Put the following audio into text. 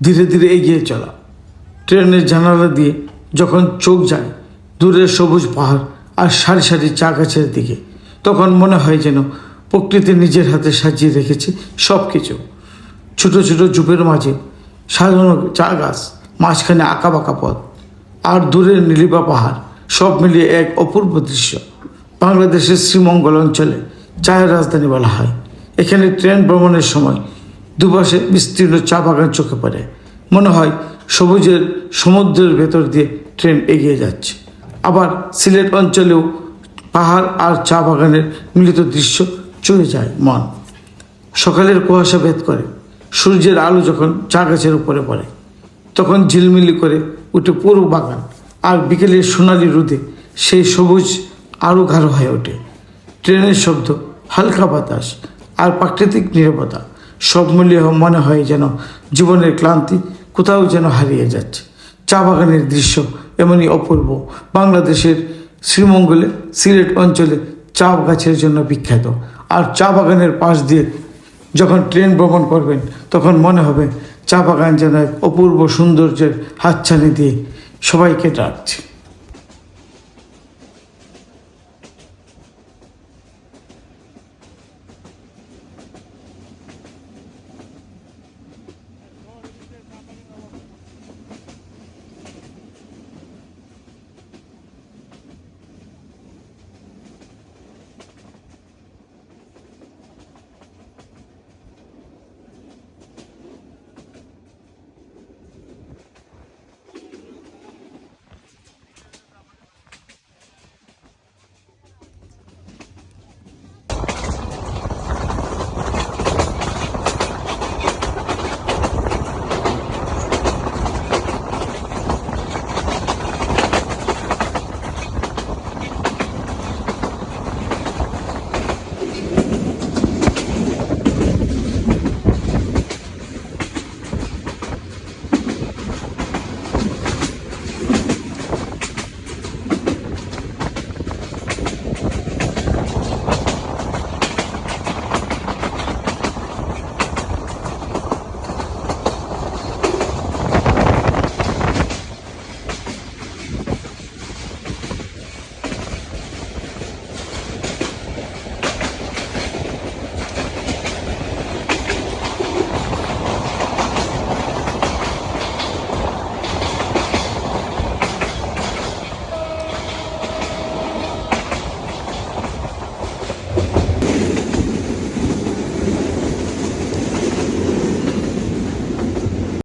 ধীরে ধীরে এগিয়ে চলা। ট্রেনের জানালা দিয়ে যখন চোখ যায় দূরের সবুজ পাহাড় আর সারি সারি চা গাছের দিকে, তখন মনে হয় যেন প্রকৃতি নিজের হাতে সাজিয়ে রেখেছে সব কিছু। ছোটো ছোটো ঝোপের মাঝে সাজানো চা গাছ, মাঝখানে আঁকাবাঁকা পথ আর দূরের নীলিমা পাহাড়, সব মিলিয়ে এক অপূর্ব দৃশ্য। বাংলাদেশের শ্রীমঙ্গল অঞ্চলে চায়ের রাজধানী বলা হয়। এখানে ট্রেন ভ্রমণের সময় দুপাশে বিস্তীর্ণ চা বাগান চোখে পড়ে। মনে হয় সবুজের সমুদ্রের ভেতর দিয়ে ট্রেন এগিয়ে যাচ্ছে। আবার সিলেট অঞ্চলেও পাহাড় আর চা বাগানের মিলিত দৃশ্য ছুঁয়ে যায় মন। সকালের কুয়াশা ভেদ করে সূর্যের আলো যখন চা গাছের উপরে পড়ে, তখন ঝিলমিলি করে উঠে পুরো বাগান। আর বিকেলের সোনালি রোদে সেই সবুজ আরও গাঢ় হয়ে ওঠে। ট্রেনের শব্দ, হালকা বাতাস আর প্রাকৃতিক নীরবতা সব মিলিয়ে মনে হয় যেন জীবনের ক্লান্তি কোথাও যেন হারিয়ে যাচ্ছে। চা বাগানের দৃশ্য এমনই অপূর্ব। বাংলাদেশের শ্রীমঙ্গলে সিলেট অঞ্চলে চা গাছের জন্য বিখ্যাত। আর চা বাগানের পাশ দিয়ে যখন ট্রেন ভ্রমণ করবেন তখন মনে হবে চা বাগান যেন এক অপূর্ব সৌন্দর্যের হাতছানি দিয়ে সবাইকে ডাকছে।